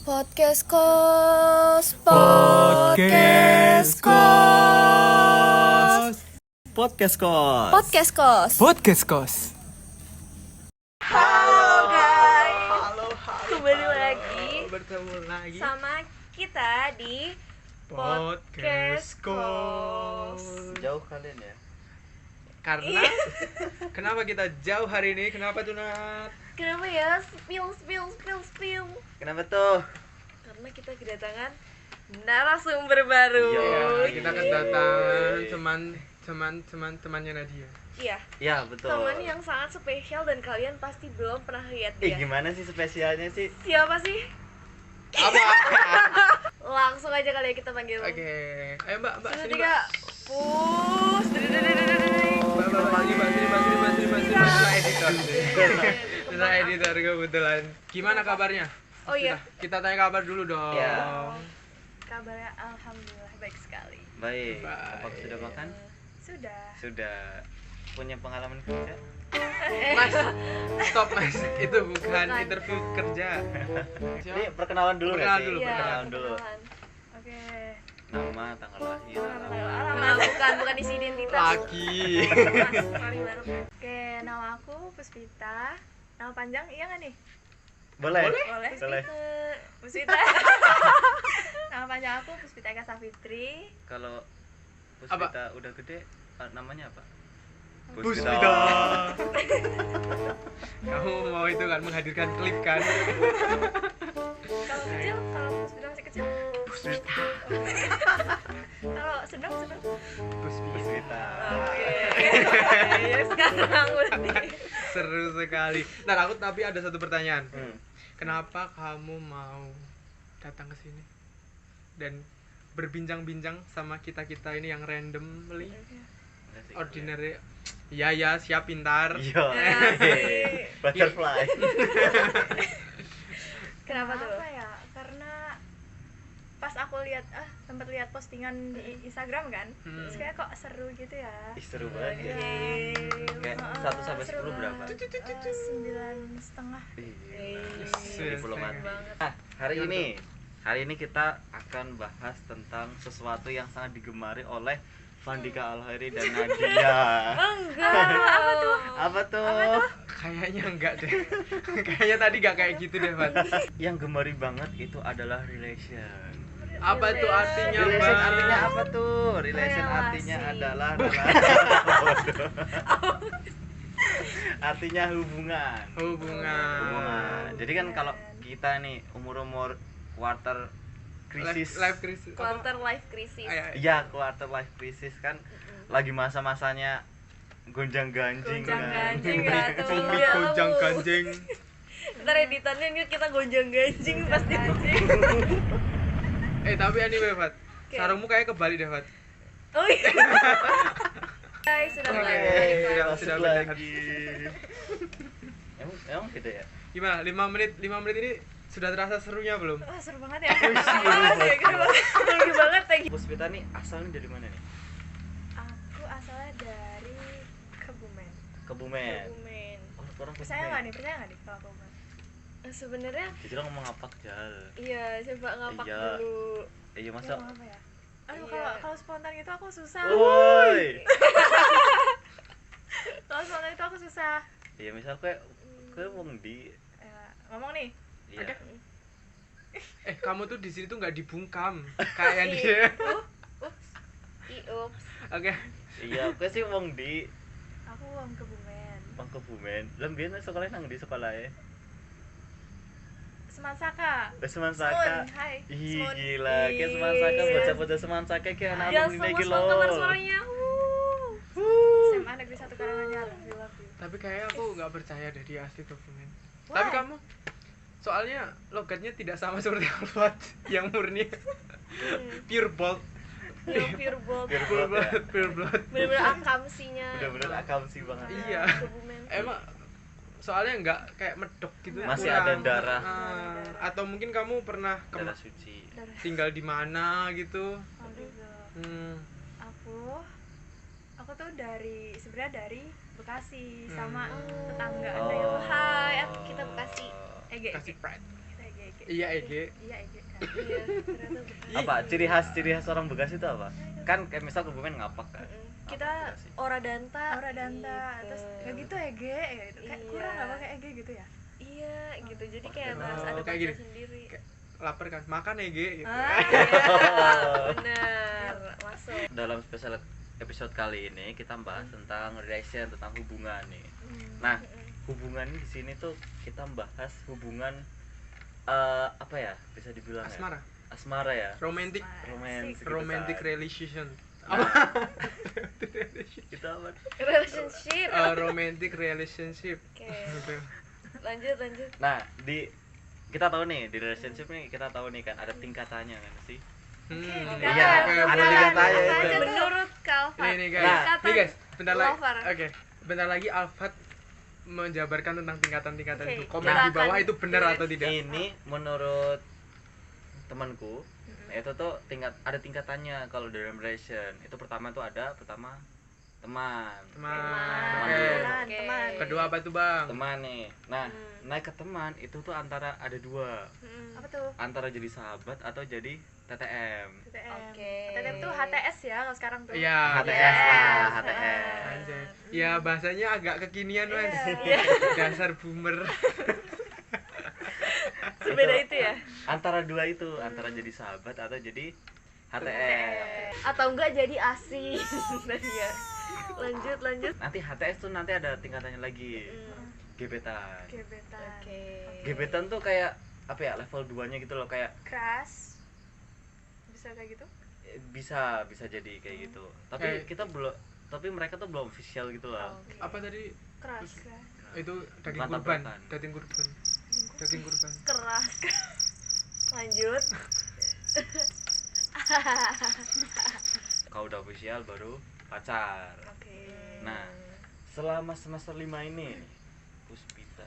Podcast Kos. Podcast Kos. Podcast Kos. Podcast Kos. Podcast Kos. Halo guys. Halo. Kembali lagi Bertemu lagi sama kita di Podcast Kos. Jauh kalian ya? Karena kenapa kita jauh hari ini? Kenapa tuh Nat? Kenapa ya? Spill. Kenapa tuh? Karena kita kedatangan narasumber baru. Ya, kita kedatangan temannya Nadia. Iya. Ya betul. Teman yang sangat spesial dan kalian pasti belum pernah lihat dia. Gimana sih spesialnya sih? Siapa sih? Apa? Langsung aja kali ya kita panggil. Oke. Ayo Mbak, Satu, sini tiga. Mbak. Push. Mbak, sini. Saya editor kebetulan. Gimana kabarnya? Oh iya. Kita tanya kabar dulu dong. Ya. Kabarnya alhamdulillah baik sekali. Baik. Baik. Apa sudah makan? Sudah. Sudah. Punya pengalaman kerja? Mas, stop Mas. Itu bukan Bukan. interview kerja. Ini perkenalan dulu nggak Perkenalan sih? dulu, Iya, Perkenalan dulu. perkenalan. Oke. Nama, tanggal lahir, Alamat. Bukan isi identitas. Laki. Sorry banget. Oke, nama aku Puspita. Nama panjang iya nggak nih? Boleh. Boleh. Boleh. Puspita. Nama panjang aku Puspita Eka Safitri. Kalau Puspita udah gede, namanya apa? Puspita. Kamu mau itu kan menghadirkan klip kan? Kalau kecil, kalau Puspita masih kecil. Puspita. Kalau sedang. Puspita. Oke. Ya sekarang berarti. Seru sekali. Nah, aku tapi ada satu pertanyaan. Kenapa kamu mau datang ke sini dan berbincang-bincang sama kita-kita ini yang randomly ordinary? Ya, siap pintar. Iya. Butterfly. Kenapa tuh? Apa ya? Karena pas aku lihat sempat lihat postingan di Instagram kan. Terus kayak kok seru gitu ya. Ih, seru banget ya. Kayak 1 sampai 10 berapa? 9,5. Diplomatik. banget. Nah, hari ini kita akan bahas tentang sesuatu yang sangat digemari oleh Vandika Alhairi dan Nadia. Enggak. Apa tuh? Kayaknya enggak deh. Kayaknya tadi enggak kayak gitu deh, Van. Yang gemari banget itu adalah relation. Apa tuh artinya, Relation Bang? artinya apa tuh? Relation Relasi. artinya adalah artinya hubungan. Hubungan. Jadi kan kalau kita nih umur quarter krisis, Life crisis. Quarter life crisis. iya quarter life crisis kan lagi masa-masanya gonjang-ganjing Gonjang-ganjing kan. ya tuh. Cumi Ya gonjang ampun. ganjing. Ntar editannya nih kita gonjang-ganjing pasti. Tapi anyway, Fat. Oke. Sarungmu kayak kebalik deh, Fat. Oh iya. Guys, sudah mulai. Sudah Masuk balik. lagi. Emang gitu ya? Gimana? 5 menit ini sudah terasa serunya belum? Wah, seru banget ya. Seru banget ya. Puspita nih asalnya dari mana nih? Aku asalnya dari Kebumen. Kebumen. Kebumen. Orang Percaya nggak nih kalau Kebumen? Sebenarnya Jadi lo ngomong apa Jal? iya, coba ngapak Iya. dulu. Iya Ngomong masa? apa ya? Aduh, Iya. kalau spontan gitu aku susah. Woi. Kalau spontan itu aku susah. Iya misal kayak wong di Ngomong nih. iya. Kamu tuh di sini tuh nggak dibungkam kayak dia. Ups. Oke. Iya, aku sih wong di Aku wong Kebumen. Bang Kebumen. Lembien sekolah nang di sekolah ya. Semansaka. Semansaka. Hai. Ih Semun. gila, kayak Semansaka Iya. bocah-bocah Semansaka kayak anak Yang alumni semua lagi loh. keluar suaranya. SMA Negeri 1 Karanganyar. We love you. Tapi kayak aku nggak percaya deh dia asli Kebumen. Why? Tapi kamu soalnya logatnya tidak sama seperti Alfat yang murni pure bold. Yang pure bold. Pure blood ya. Pure blood. Bener-bener akamsinya. Bener-bener akamsi banget. Iya. Kebumen. Emang soalnya nggak kayak medok gitu. Masih kurang. ada darah. Atau mungkin kamu pernah Darah suci. tinggal di mana gitu. Oh, gitu. Aku tuh sebenarnya dari Bekasi sama tetangga ada yang Oh. Hai, kita Bekasi. EG. Kasih pride. Kita EG. Iya EG. Iya EG kan. Iya, ternyata Bekasi. Apa ciri khas orang Bekasi itu apa? Kan kayak misal Kebumen ngapak kan. Kita Ngapak Bekasi. ora danta. Ora danta, gitu. terus nggak gitu EG ya gitu. Kayak Iya. kurang nggak pakai EG gitu ya. Iya, gitu. Jadi Oh, kayak oh, harus ada kayak bahasa gini. sendiri. Kayak lapar kan, makan EG gitu. Ah, Iya, benar. Masuk. Dalam spesial episode kali ini kita bahas tentang relation, tentang hubungan nih. Nah, hubungan di sini tuh kita bahas hubungan apa ya? Bisa dibilang Asmara, ya? Asmara ya. romantic, Romantic. romantic relation. Kita apa? Relationship. Romantic relationship. Oke. Gitu. Lanjut. Nah, kita tahu nih di relationship nih kita tahu nih kan ada tingkatannya kan sih. Iya, ada tingkatannya itu. Menurut Kalfa. Ini guys, Nah, nih guys, bentar lagi. Lover. Oke, bentar lagi Alfat menjabarkan tentang tingkatan-tingkatan Oke, itu. Komen kita di bawah akan itu benar tulis. atau tidak. Ini menurut temanku itu tuh ada tingkatannya kalau dalam relation. Itu pertama teman. Teman. Teman. Oke. Teman. Kedua apa tuh, Bang? Teman nih. Nah, naik ke teman itu tuh antara ada dua. apa tuh? Antara jadi sahabat atau jadi TTM. TTM. Oke. TTM tuh HTS ya kalau sekarang tuh. Iya, HTS lah, Yes. HTS. Anjay. Ya bahasanya agak kekinian, Mas. Iya. Dasar boomer. Sebeda itu ya? Antara dua itu, antara jadi sahabat atau jadi HTM. Atau enggak jadi asing. Ya. Lanjut. Nanti HTS tuh nanti ada tingkatannya lagi. Gebetan. Gebetan. Oke. Gebetan tuh kayak apa ya, level 2-nya gitu loh, kayak Crush. Bisa kayak gitu? bisa jadi kayak gitu. Tapi Kayak- tapi mereka tuh belum official gitu loh. Oke. Apa tadi? Crush. Itu daging Bukan kurban. tabrakan. Daging kurban. Daging kurban. Keras. Lanjut. Kalau udah official baru pacar. Oke. Nah, selama semester 5 ini Puspita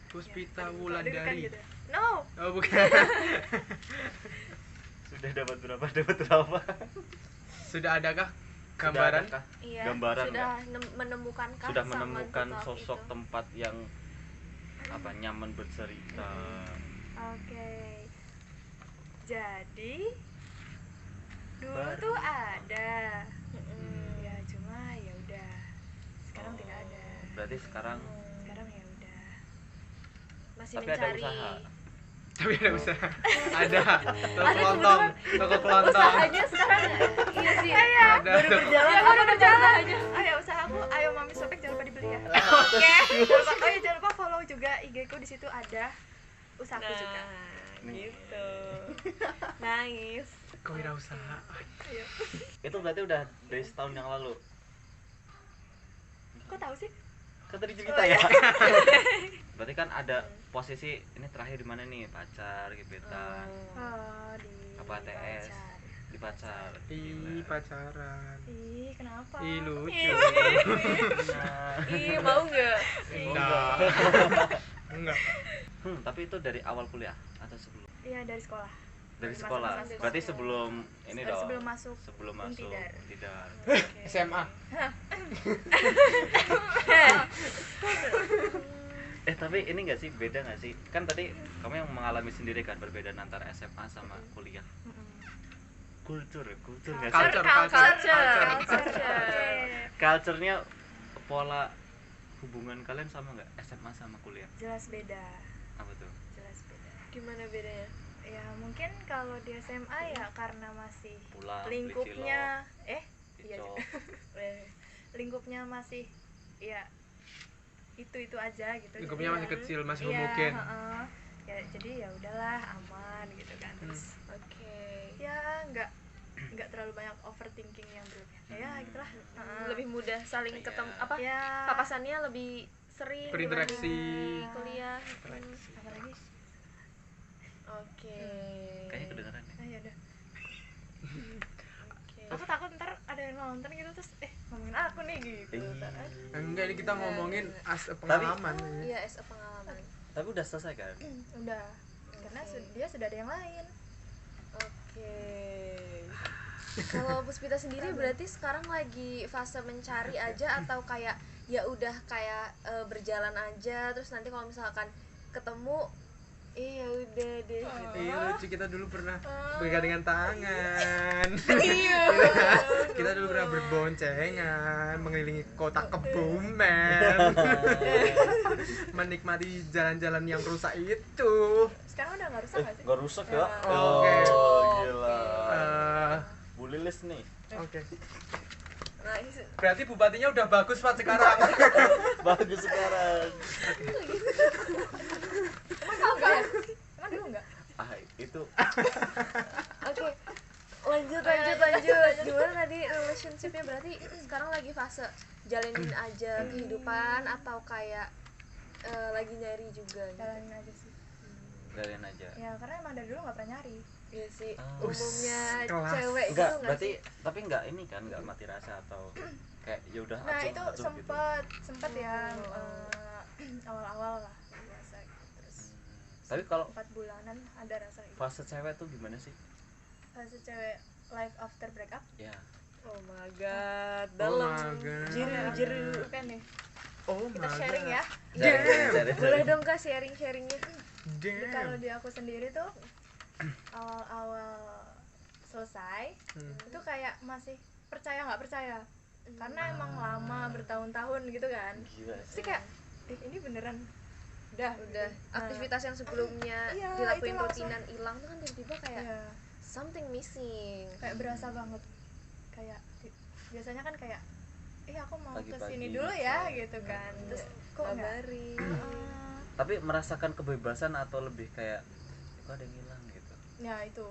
Puspita Deg-degan Wulandari. gitu ya? No. Oh, bukan. sudah dapat berapa? Sudah adakah Sudah gambaran? adakah Iya. gambaran Sudah menemukan sudah menemukan sosok tempat yang apa nyaman bercerita. Oke. Jadi dulu Baru. tuh ada. Ya cuma ya udah. Sekarang Oh, tidak ada. berarti sekarang Sekarang ya udah. Masih tapi ada mencari. usaha. Tapi ada usaha. Ada. Toko Ada kelontong. Toko kelontong. Usahanya sekarang iya sih. Ada. Baru berjalan. Ya, Apa baru nama berjalan. usahanya? Ayo usaha aku, ayo Mami Sobek jangan lupa dibeli ya. Oke. Oh ya jangan lupa follow juga IG ku, di situ ada usahaku juga. Gitu. Nice. Kewirausahaan. Itu berarti udah dari setahun yang lalu. Kok tahu sih? Kan tadi cerita ya. Berarti kan ada posisi ini terakhir di mana nih? Pacar, gebetan, Oh, di Apa, TS? pacar. di pacar. Ih, Gila. pacaran. Ih, kenapa? Ih, lucu. Nah, Ih, mau nggak? Enggak. Enggak. tapi itu dari awal kuliah atau sebelum? Iya, dari sekolah. Dari Dari sekolah. masa-masa Berarti sekolah. sebelum ini Dari dong. sebelum masuk Sebelum masuk Untidar. Untidar. SMA. Tapi ini enggak sih, beda enggak sih? Kan tadi kamu yang mengalami sendiri kan perbedaan antara SMA sama kuliah. Kultur enggak sih? Culture, Culture-nya pola hubungan kalian sama nggak SMA sama kuliah? Jelas beda. Apa tuh? Jelas beda. Gimana bedanya? Ya, mungkin kalau di SMA ya karena masih Pulang, lingkupnya iya Dicok. juga. Lingkupnya masih ya itu aja gitu. Lingkupnya Jadi masih ya- kecil, masih iya, homogen. heeh. Ya jadi ya udahlah aman gitu kan. Terus Oke. ya nggak terlalu banyak overthinking yang berlebihan. Ya gitulah. Heeh. Lebih mudah saling Iya. ketemu apa? ya Papasannya lebih sering Berinteraksi. dibanding di kuliah. apalagi Oke. Kayaknya kedengeran ya. ya udah. Oke. Aku takut ntar ada yang nonton gitu terus ngomongin aku nih gitu. Enggak, ini kita ngomongin pengalaman. Iya, as a pengalaman. Tapi udah selesai kan? Udah. Karena dia sudah ada yang lain. Oke. Kalau Puspita sendiri berarti sekarang lagi fase mencari aja atau kayak ya udah kayak berjalan aja terus nanti kalau misalkan ketemu Iya udah deh gitu. Iya lucu, kita dulu pernah bergandengan tangan. Iya. Kita dulu pernah berboncengan mengelilingi kota Kebumen. Menikmati jalan-jalan yang rusak itu. Sekarang udah nggak rusak nggak sih? Nggak rusak ya? Oke. Gila. Eh, Bu Lilis nih. Oke. Nah, Berarti bupatinya udah bagus Pak sekarang. Bagus sekarang. Emang enggak ya? Emang dulu enggak? Ah, itu oke. Lanjut. Gimana tadi relationshipnya, berarti sekarang lagi fase jalanin aja kehidupan atau kayak lagi nyari juga gitu? Jalanin aja sih. kalian aja. Ya karena emang dari dulu nggak pernah nyari. Iya sih, Oh. umumnya Kelas. cewek gitu Enggak, nggak berarti sih? tapi enggak ini kan enggak mati rasa atau kayak ya udah Nah acung, itu acung gitu. sempet ya Oh. awal-awal lah biasa gitu. Terus Tapi kalau 4 bulanan ada rasa gitu. fase cewek tuh gimana sih? Fase cewek life after breakup. Ya. Oh my god, Oh dalam my God. jeru-jeru. Bukan nih. Oh Kita my sharing God. ya. Cari. Boleh dong kak sharing-sharingnya? Jadi kalau Damn. di aku sendiri tuh awal-awal selesai itu kayak masih percaya nggak percaya karena emang lama bertahun-tahun gitu kan. Gila Pasti sih. kayak ini beneran udah Udah gitu. aktivitas yang sebelumnya Iya, dilakuin itu langsung. rutinan hilang tuh kan tiba-tiba kayak Iya, something missing. kayak berasa banget kayak biasanya kan kayak aku mau Pagi-pagi kesini dulu ya misal. gitu kan. Terus kok nggak Kabari. Tapi merasakan kebebasan atau lebih kayak kok ada yang hilang gitu. ya itu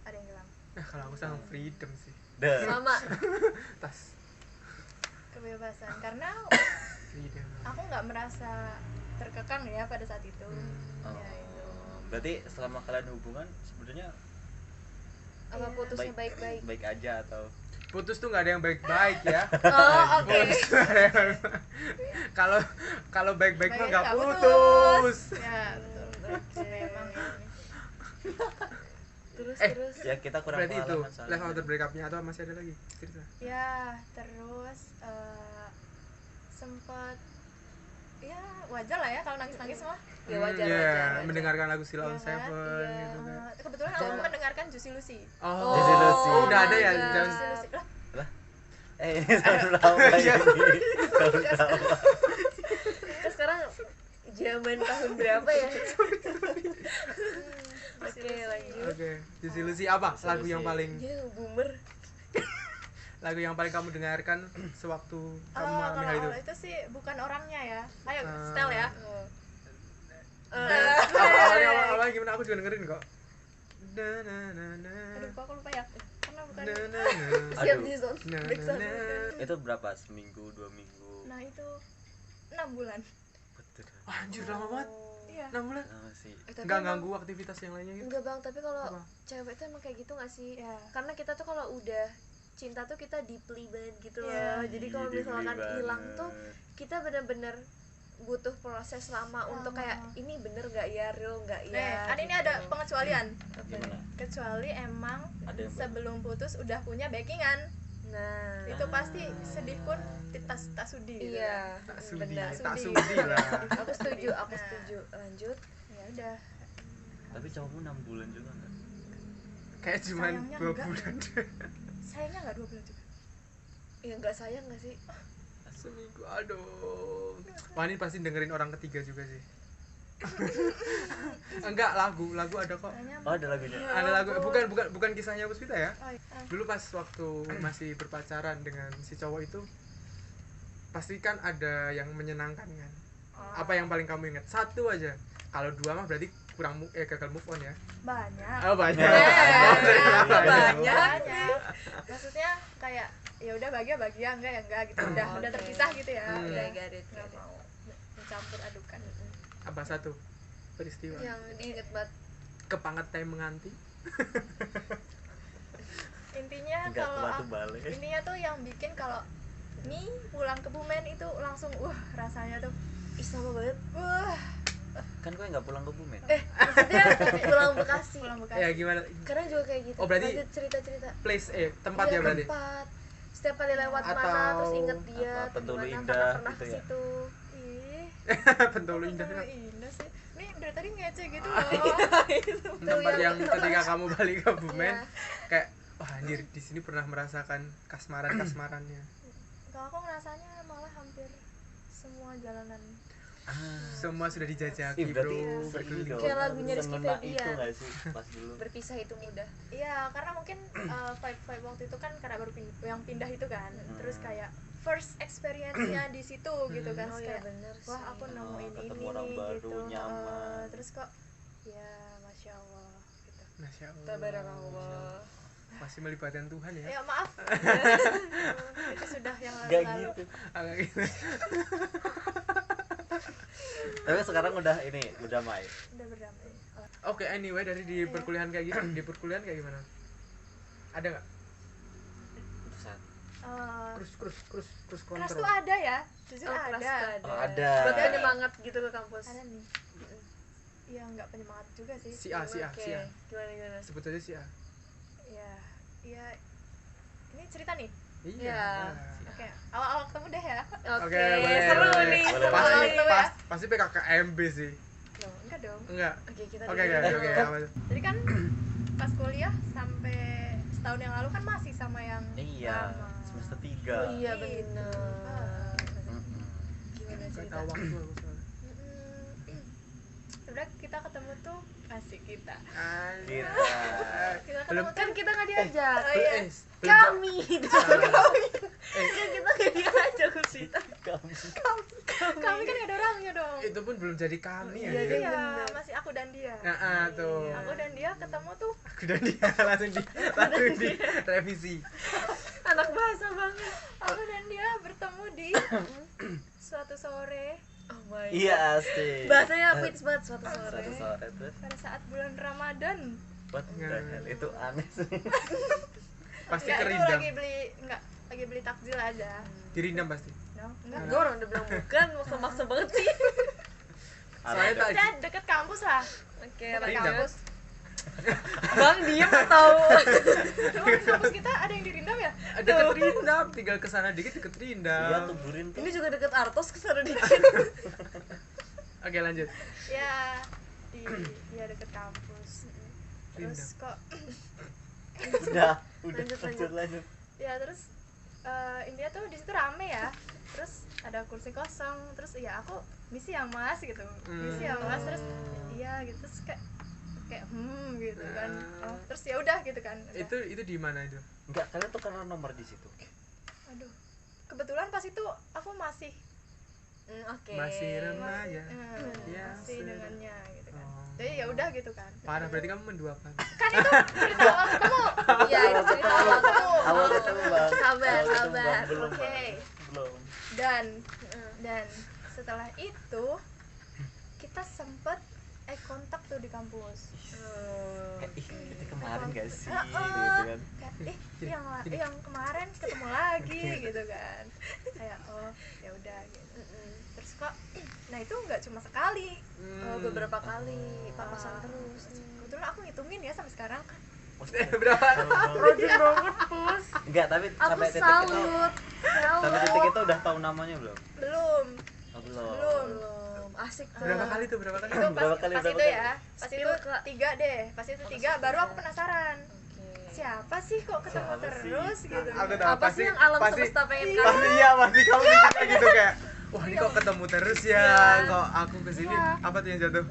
ada yang hilang Nah, kalau aku sama freedom sih. Dah. Sama. Tas kebebasan karena freedom. aku nggak merasa terkekang ya pada saat itu. Oh. Ya itu. Berarti selama kalian hubungan sebenarnya Apa putusnya baik-baik? baik aja atau Putus tuh nggak ada yang baik-baik ya. Oh, oke. Putus tuh nggak ada yang baik. Kalau baik-baik mah Baik nggak nggak putus. Ya betul. Memang ini. Terus Eh, terus. ya kita kurang Berarti itu pengalaman soalnya. life after breakupnya atau masih ada lagi cerita? Ya terus sempat ya wajar lah ya kalau nangis-nangis mah. Ya wajar, Iya, wajar. mendengarkan lagu Sheila Iya on kan? Seven Iya. gitu kan. Kebetulan aku mendengarkan Juicy Lucy. Oh, Juicy Lucy. oh, udah ada ya Oh my jam God. Juicy Lucy. Lah, Ini tahun berapa Iya. ini? Tahun berapa? Kita sekarang zaman tahun berapa ya? Oke, lanjut. Oke, Juicy Lucy apa? Juicy Lagu yang Lucy. paling Ya, boomer. kamu dengarkan sewaktu kamu mengalami hal kalau itu? itu sih bukan orangnya ya. Ayo Ah. setel ya. Awalnya gimana, aku juga dengerin kok. Na na na na. Aduh, kok aku lupa ya. Karena bukan. Na na na. Siap Aduh. di zone. Na na Backsound. na. Itu berapa? Seminggu, 2 minggu? Nah itu 6 bulan. Betul. Oh, anjir lama banget. Iya. 6 bulan. Lama sih. Tapi Enggak emang- ganggu aktivitas yang lainnya gitu. Enggak bang, tapi kalau Apa? cewek tuh emang kayak gitu gak sih? Iya. Karena kita tuh kalau udah cinta tuh kita deeply banget gitu loh. Iya. Jadi kalau Ih, misalkan dibeli hilang banget. tuh kita bener-bener butuh proses lama untuk kayak ini bener gak ya, real gak ya. Kan ini gitu. ada pengecualian. Gimana? Kecuali emang Ada yang sebelum putus udah punya backingan. Nah, Itu pasti sedih pun tak sudi gitu. iya, Tak sudi, benar. tak Sudi. sudi lah. Aku setuju, aku Nah. setuju. Lanjut. Ya udah. Tapi cowokmu 6 bulan juga enggak? Kayak cuman Sayangnya 2 enggak. bulan. Sayangnya enggak 2 bulan juga. Ya nggak sayang gak sih? Seminggu, aduh. Wah, ini pasti dengerin orang ketiga juga sih. Enggak, lagu ada kok. Sayangnya Oh, ada lagunya. Ada lagu, bukan kisahnya Puspita ya. oh, iya. Dulu pas waktu masih berpacaran dengan si cowok itu, pasti kan ada yang menyenangkan kan. Apa yang paling kamu ingat? Satu aja. Kalau 2 mah berarti gagal move on ya. Banyak. Oh, banyak. Banyak. Maksudnya kayak ya udah bahagia enggak ya enggak gitu. Udah Oke. terpisah gitu ya. Hmm. Udah Got it, nggak got it. mau mencampur adukan. Apa satu peristiwa? Yang diinget banget. Kepangat teh menganti. Intinya Enggak kalau kuat tuh balik. ininya tuh yang bikin kalau nih pulang ke Bumen itu langsung rasanya tuh Ih, sama banget. Kan gue enggak pulang ke Bumen. Maksudnya pulang Bekasi. pulang Bekasi. Ya gimana? Karena juga kayak gitu. Oh, berarti Lanjut cerita-cerita. Place tempat Iya, ya berarti. tempat. Setiap kali lewat Atau mana terus inget dia apa, Pentulu gimana, Indah karena pernah gitu ke ya? situ. Ih, Pentulu indah. Pentulu indah sih. Ini udah dari tadi ngece gitu Iya, loh. Tempat yang ketika kamu balik ke Bumen Iya. kayak wah anjir di sini pernah merasakan kasmarannya. Kalau aku ngerasanya malah hampir semua jalanan. Semua sudah dijajaki, Ih, berarti bro, ini berkeliling. dong, Kayak lagunya Rizky semena Febian. itu nggak sih pas dulu? Berpisah itu mudah. Iya, karena mungkin vibe waktu itu kan karena baru yang pindah itu kan. Terus kayak first experience-nya di situ gitu kan. Oh Terus iya kayak bener sih. wah aku nemuin ketemu ini orang nih baru, gitu. nyaman. Terus kok ya masya Allah gitu. Masya Allah. Tabarakallah. Masih melibatkan Tuhan ya. Ya maaf. Itu sudah yang Gak lalu-lalu. gitu. Agak gitu. Tapi sekarang udah ini, udah main. Udah berdamai. Oke, anyway dari di perkuliahan kayak gitu, di perkuliahan kayak gimana? Ada nggak? Saat Keras Krus tuh kontrol. ada ya, jujur Oh, kelas ada. tuh Oh, ada. Buat penyemangat gitu ke kampus. Ada nih. Iya nggak penyemangat juga sih. Si A. Oke. Gimana? Sebut aja si A. Ya ini cerita nih. Iya. Oke, awal-awal ketemu deh ya. Oke, boleh, seru boleh. nih. Boleh, seru Pasti nih. pasti PKKMB sih. Loh, enggak dong. Enggak. Oke, kita Oke, dulu. oke, apa tuh? Jadi kan pas kuliah sampai setahun yang lalu kan masih sama yang Iya, lama. semester 3. Oh iya Gitu. bener. Mm-mm. Gimana Nggak cerita? tahu waktu aku soalnya. Sebenarnya kita ketemu tuh asik kita. Anjir. Kita Belum ketemu Kan tuh kita nggak diajak. Oh, iya. belum Kami. Eh, Kan kita nggak diajak ke situ. kami kan gak ada orangnya dong. itu pun belum jadi kami ya. Iya, Jir. Iya, bener. masih aku dan dia. Nah, tuh. Aku dan dia ketemu tuh Aku dan dia langsung di revisi. Anak bahasa banget. aku dan dia bertemu di suatu sore Oh my god. Iya, asik. Bahasanya fits banget suatu sore. Satu sore terus. pada saat bulan Ramadan. What the hell? Itu aneh sih. Pasti Enggak, itu kerindam. lagi beli takjil aja. Dirindam pasti. No, enggak. Gue orang udah bilang bukan, maksa-maksa banget sih. Soalnya tak Ya deket kampus lah. Oke, Deket Rindam. kampus. Bang diem atau Cuma di kampus kita ada yang dirindam ya? deket Rindam, tinggal kesana dikit deket Iya, Rindam. tuh burin tuh. ini juga deket Artos kesana dikit. Oke, lanjut. Ya di ya deket kampus. Terus kok Udah, Lanjut. lanjut. ya terus India tuh di situ rame ya. Terus ada kursi kosong. Terus ya aku misi ya Mas gitu. Misi ya Mas terus iya gitu terus kayak gitu kan. Oh, terus ya udah gitu kan. Udah. Itu di mana itu? Enggak, kalian tuh kenal nomor di situ. Aduh. Kebetulan pas itu aku masih Oke. Masih remaja. Ya, masih dengannya gitu kan. Oh. Jadi ya udah gitu kan. Parah, berarti kamu menduakan. Kan itu cerita awal ketemu. Iya, itu cerita awal ketemu. Awal ketemu, Bang. Sabar, Awal ketemu, sabar. Bang. Belum. Oke. Bang. Belum. Dan setelah itu kita sempet kontak tuh di kampus. Itu kemarin gak sih? Heeh. Gitu kan. Kayak yang kemarin ketemu lagi gitu kan. Kayak oh ya udah gitu. Terus kok nah itu nggak cuma sekali. Beberapa kali papasan terus. Kebetulan aku ngitungin ya sampai sekarang. Berapa? Rajin banget, Pus. Enggak, tapi Aku sampai titik itu salut. sampai titik itu udah tahu namanya belum? Belum. Oh, belum. Belum. Asik tuh. Berapa kali tuh? Berapa kali? Itu pas, Berapa kali, pas berapa itu kali? ya. Pas Spill, itu Kak. 3 deh. Pas itu 3 baru aku penasaran. Oke. Siapa sih kok ketemu Siapa sih? terus gitu. Aku tahu Apa sih yang alam semesta pengen pasti kasih? iya, pasti kamu mikirnya gitu kayak wah ini kok ketemu terus ya, kok aku kesini apa tuh yang jatuh?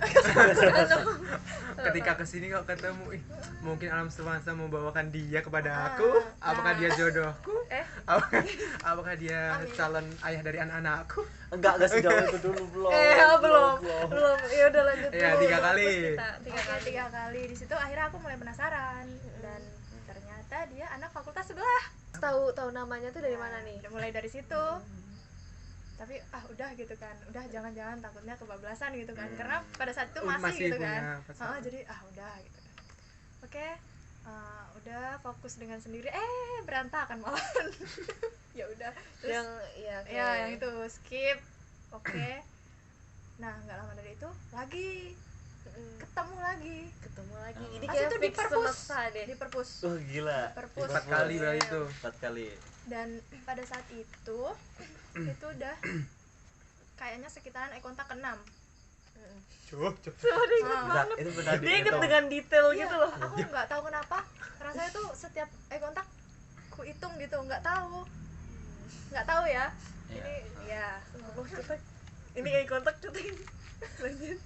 Ketika kesini kok ketemu, ih, mungkin alam semesta membawakan dia kepada aku, apakah dia jodohku? Apakah dia calon ayah dari anak-anakku? Enggak sejauh itu dulu, belum. Belum. Ya udah lanjut Iya, dulu. 3 kali. Tiga kali. 3 kali di situ akhirnya aku mulai penasaran dan ternyata dia anak fakultas sebelah. Tahu namanya tuh dari mana nih? Udah mulai dari situ. Tapi udah gitu kan. Udah jangan-jangan takutnya kebablasan gitu kan. Karena pada saat itu masih Masih gitu punya kan. pasangan. Jadi udah gitu kan. Oke. Udah fokus dengan sendiri berantakan malahan. Ya udah. Terus Yang ya oke. ya yang itu skip. Oke. Nah, nggak lama dari itu lagi ketemu lagi Ketemu lagi. Ini pas kayak itu di fix perpus semesta deh. di perpus Oh, gila. Perpus. 4 kali berarti itu. 4 kali. Dan pada saat itu udah kayaknya sekitaran kontak ke-6 Cuh. Bentar, itu benar Dia inget dihitung. dengan detail Iya, gitu loh. aku nggak tahu kenapa rasanya tuh setiap kontak ku hitung gitu, nggak tahu ya. Iya. Ini ya Oh, cetek. Ini kayak kontak cetek. Lanjut.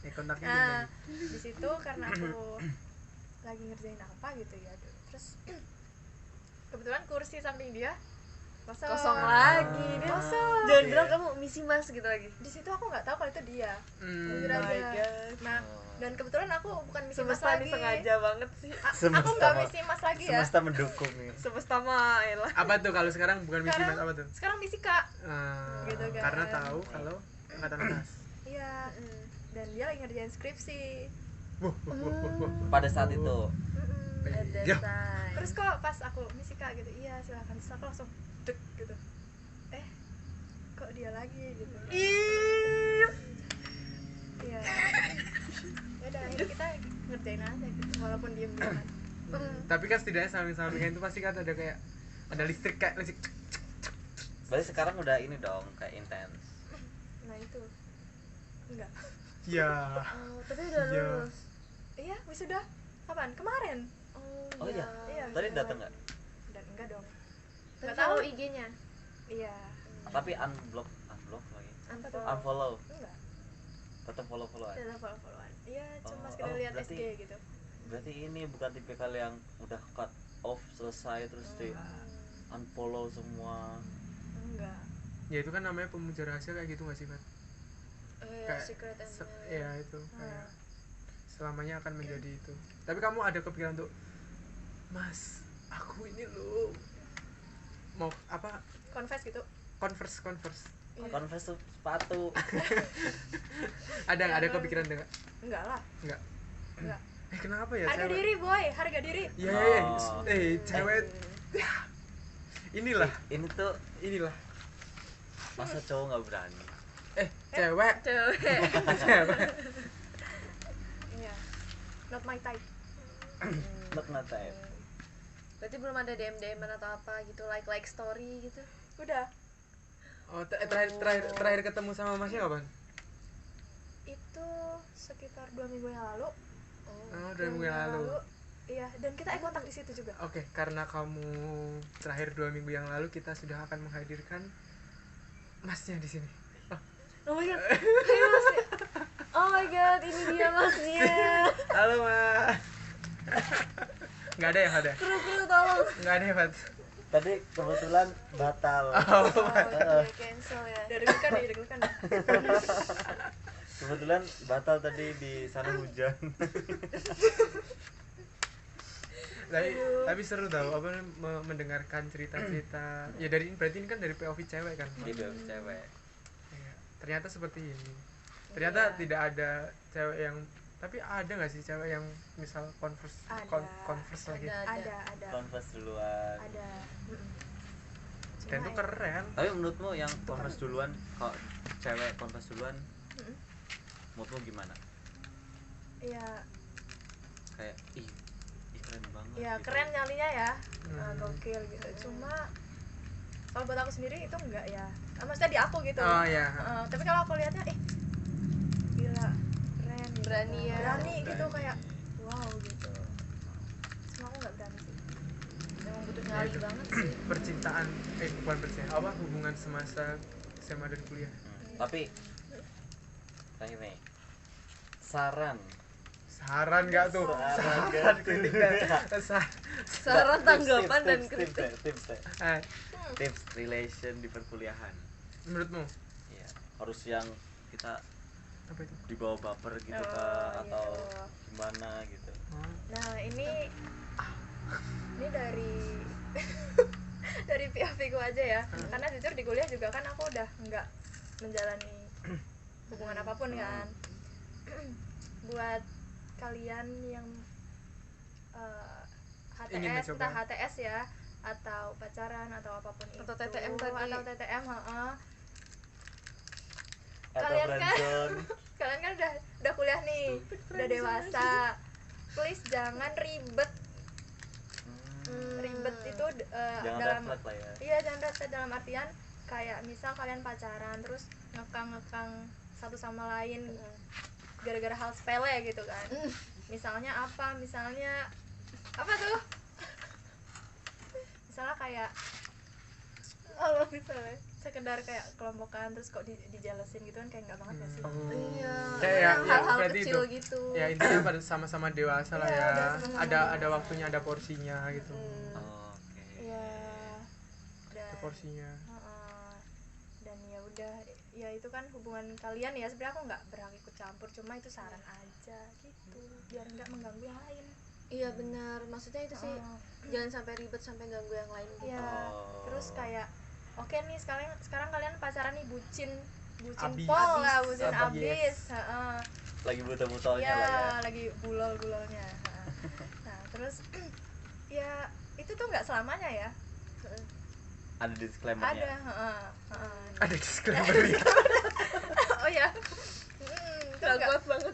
Kontaknya nah gimana? di situ karena aku lagi ngerjain apa gitu ya, terus kebetulan kursi samping dia Kosong lagi. Dia Kosong. jangan Iya. bilang kamu misi mas gitu lagi. Di situ aku nggak tahu kalau itu dia. Hmm. Jujur Oh my aja. God. Nah, dan kebetulan aku bukan misi mas Semesta lagi. ini sengaja banget sih. Aku Semesta nggak mah- misi mas lagi ya. Semesta mendukung nih. Semesta mah elah. Apa tuh kalau sekarang bukan misi Sekarang- mas apa tuh? Sekarang misi kak. Gitu kan. Karena tahu kalau angkatan atas. Iya. Dan dia lagi ngerjain skripsi. Wah, wah, wah, wah, wah. Pada saat itu. Mm-mm. At that Ya. time. Terus kok pas aku misi kak gitu, iya silakan. Terus aku langsung dek gitu. Kok dia lagi gitu. Iya. Ya udah, akhirnya kita ngerjain aja gitu, walaupun diem-dieman. Tapi kan setidaknya samping-sampingan itu pasti kan ada kayak ada listrik kayak listrik. Berarti sekarang udah ini dong kayak intens. Nah itu enggak. Ya. Oh, tapi udah Iya. lulus. Iya, wisuda. Kapan? Kemarin. Oh iya. Iya, Tadi wisuda datang nggak? Dan enggak dong. Tapi Nggak tahu. tahu IG-nya. Iya. Tapi unblock lagi. Apa tuh? Unfollow. Enggak. Tetap follow-followan. Tidak follow-followan. Iya, cuma Oh, sekedar oh, lihat berarti- SG gitu. Berarti ini bukan tipikal yang udah cut off selesai terus di unfollow semua. Enggak. Ya itu kan namanya pemuja rahasia kayak gitu gak sih, Mat? Oh iya, Kayak secret Se- admirer. ya itu kayak selamanya akan menjadi itu. Tapi kamu ada kepikiran untuk Mas, aku ini loh mau apa Confess gitu. converse Iya. Converse tuh sepatu. ada kepikiran enggak? Enggak lah. Enggak. Enggak. Kenapa ya Harga cewek? diri, boy. Harga diri. Ya, Oh. cewek inilah Ini tuh masa cowok nggak berani. cewek Cewek. cewek Iya. Not my type. Not my type. Berarti belum ada DM-DM atau apa gitu, like story gitu. Udah. oh terakhir ketemu sama Masnya kapan? Itu sekitar 2 minggu yang lalu. Oh, 2 minggu yang lalu. Iya, dan kita kontak di situ juga. Oke, karena kamu terakhir 2 minggu yang lalu kita sudah akan menghadirkan Masnya di sini. Oh my god. Ayo Mas. Oh my god, ini dia Masnya. Halo Mas. Nggak ada ya, ada? Kru tolong. Nggak ada ya, Pat? Tadi kebetulan batal. Oh, iya, cancel ya. Dari deg-degan nih, deg-degan. Kebetulan batal tadi di sana hujan. Tapi seru tau apa mendengarkan cerita-cerita. Ya dari berarti ini kan dari POV cewek kan? Di bawah cewek. Iya. Ternyata seperti ini. Ternyata tidak ada cewek yang tapi ada nggak sih cewek yang misal converse Ada. converse lagi Ada. Converse duluan. Ada. dan itu keren. Tapi menurutmu yang Converse duluan, kalau cewek Converse duluan, menurutmu gimana? Iya, Kayak ih keren banget. ya gitu. keren nyalinya ya. Hmm. Gokil gitu. Cuma kalau buat aku sendiri itu enggak ya. Maksudnya di aku gitu. Oh ya. Tapi kalau aku lihatnya gila, keren gitu. Berani ya. Berani gitu Berani. kayak wow gitu. Cuma aku enggak berani sih. Emang butuh nyali itu. banget sih. Percintaan bukan percintaan apa hubungan semasa SMA dan kuliah. Tapi kayak nih Saran nggak tuh? Saran nggak tuh? kritik dan Saran tanggapan dan kritik. Tips relation di perkuliahan. menurutmu Iya, harus yang kita apa itu? dibawa baper gitu Oh, kah atau gitu. gimana gitu. Oh. Nah, ini dari dari POV ku aja ya. Karena jujur di kuliah juga kan aku udah nggak menjalani hubungan apapun kan. Buat kalian yang Ingin HTS, mencoba. entah HTS ya atau pacaran atau apapun Atau itu, TTM tadi. atau TTM, Atau Kalian kan- friendzone. kalian kan udah kuliah nih, udah dewasa, please jangan ribet. Ribet itu Jangan dalam red flag lah ya. iya, jangan red flag dalam artian kayak misal kalian pacaran terus ngekang satu sama lain gara-gara hal sepele gitu kan. Misalnya apa tuh, misalnya kayak misalnya sekedar kayak kelompokan terus kok dijelasin gitu kan, kayak nggak banget gak sih? Iya, Kayak ya, hal-hal berarti kecil itu. gitu. Ya intinya pada sama-sama dewasa lah Iya, ya. udah sama-sama Ada dewasa. waktunya, ada porsinya gitu. Oh, oke. Iya. Dan Ada porsinya. dan ya udah, ya itu kan hubungan kalian ya, sebenarnya aku nggak berhak ikut campur, cuma itu saran aja gitu biar nggak mengganggu yang lain. Iya benar, maksudnya itu sih jangan sampai ribet sampai ganggu yang lain gitu. Iya. Terus kayak oke nih, sekarang kalian pacaran nih, bucin Abis. pol lah, bucin Abis. abis. Heeh. Lagi buta-butanya Iya, lah ya. lagi bulol-bulolnya. Nah, terus ya itu tuh nggak selamanya ya. Ada disclaimer-nya. Ada, Ada disclaimer. oh ya. Itu Gak nggak, kuat banget.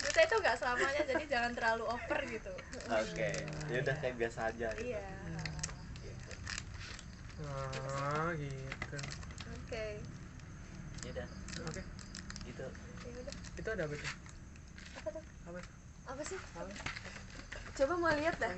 kita itu nggak selamanya, jadi jangan terlalu over gitu. Oke. Ya udah kayak biasa aja gitu. Iya. Oh, gitu. Oke. Ya udah, Oke. gitu. Ya udah. Itu ada apa tuh? Apa tuh? Apa? Apa sih? Apa? Coba mau lihat dah.